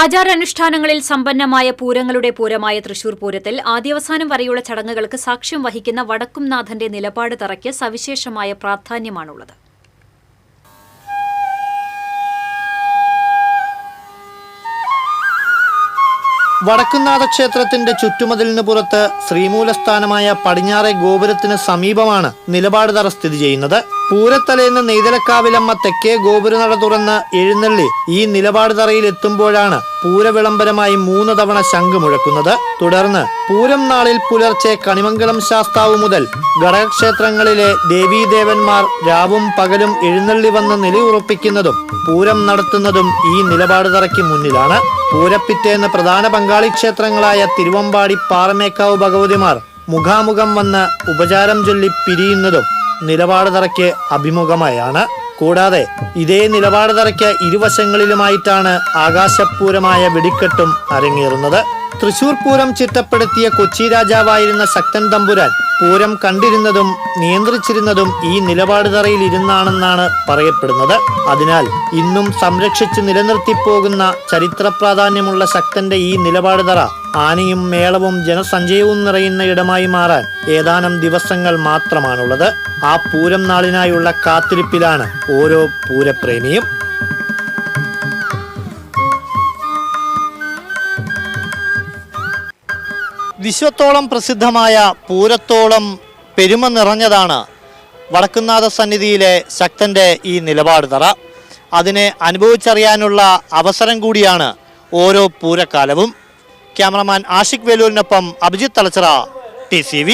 ആചാരാനുഷ്ഠാനങ്ങളിൽ സമ്പന്നമായ പൂരങ്ങളുടെ പൂരമായ തൃശൂർ പൂരത്തിൽ ആദ്യാവസാനം വരെയുള്ള ചടങ്ങുകൾക്ക് സാക്ഷ്യം വഹിക്കുന്ന വടക്കുംനാഥന്റെ നിലപാട് തറയ്ക്ക് സവിശേഷമായ പ്രാധാന്യമാണുള്ളത്. വടക്കുംനാഥ ക്ഷേത്രത്തിന്റെ ചുറ്റുമതിലിന് പുറത്ത് ശ്രീമൂലസ്ഥാനമായ പടിഞ്ഞാറെ ഗോപുരത്തിന് സമീപമാണ് നിലപാട് തറ സ്ഥിതി ചെയ്യുന്നത്. പൂരത്തലേന്ന് നെയ്തലക്കാവിലമ്മ തെക്കേ ഗോപുരനട തുറന്ന് എഴുന്നള്ളി ഈ നിലപാട് തറയിൽ എത്തുമ്പോഴാണ് പൂരവിളംബരമായി 3 തവണ ശംഖ് മുഴക്കുന്നത്. തുടർന്ന് പൂരം നാളിൽ പുലർച്ചെ കണിമംഗലം ശാസ്താവ് മുതൽ ഘടകക്ഷേത്രങ്ങളിലെ ദേവീദേവന്മാർ രാവും പകലും എഴുന്നള്ളി വന്ന് നിലയുറപ്പിക്കുന്നതും പൂരം നടത്തുന്നതും ഈ നിലപാട് തറയ്ക്ക് മുന്നിലാണ്. പൂരപ്പിറ്റേന്ന് പ്രധാന പങ്കാളി ക്ഷേത്രങ്ങളായ തിരുവമ്പാടി പാറമേക്കാവ് ഭഗവതിമാർ മുഖാമുഖം വന്ന് ഉപചാരം ചൊല്ലി പിരിയുന്നതും നിലപാട് തറയ്ക്ക് അഭിമുഖമായാണ്. കൂടാതെ ഇതേ നിലപാട് തറയ്ക്ക് ഇരുവശങ്ങളിലുമായിട്ടാണ് ആകാശപൂരമായ വെടിക്കെട്ടും അരങ്ങേറുന്നത്. തൃശൂർ പൂരം ചിട്ടപ്പെടുത്തിയ കൊച്ചി രാജാവായിരുന്ന ശക്തൻ തമ്പുരാൻ പൂരം കണ്ടിരുന്നതും നിയന്ത്രിച്ചിരുന്നതും ഈ നിലപാട് തറയിൽ ഇരുന്നാണെന്നാണ് പറയപ്പെടുന്നത്. അതിനാൽ ഇന്നും സംരക്ഷിച്ച് നിലനിർത്തിപ്പോകുന്ന ചരിത്ര പ്രാധാന്യമുള്ള ശക്തന്റെ ഈ നിലപാട് തറ ആനയും മേളവും ജനസഞ്ചയവും നിറയുന്ന ഇടമായി മാറാൻ ഏതാനും ദിവസങ്ങൾ മാത്രമാണുള്ളത്. ആ പൂരം നാളിനായുള്ള കാത്തിരിപ്പിലാണ് ഓരോ പൂരപ്രേമിയും. വിശ്വത്തോളം പ്രസിദ്ധമായ പൂരത്തോളം പെരുമ നിറഞ്ഞതാണ് വടക്കുംനാഥ സന്നിധിയിലെ ശക്തന്റെ ഈ നിലപാട് തറ. അതിനെ അനുഭവിച്ചറിയാനുള്ള അവസരം കൂടിയാണ് ഓരോ പൂരക്കാലവും. ക്യാമറമാൻ ആഷിഖ് വേലൂരിനൊപ്പം അഭിജിത്ത് തലച്ചിറ, TCV.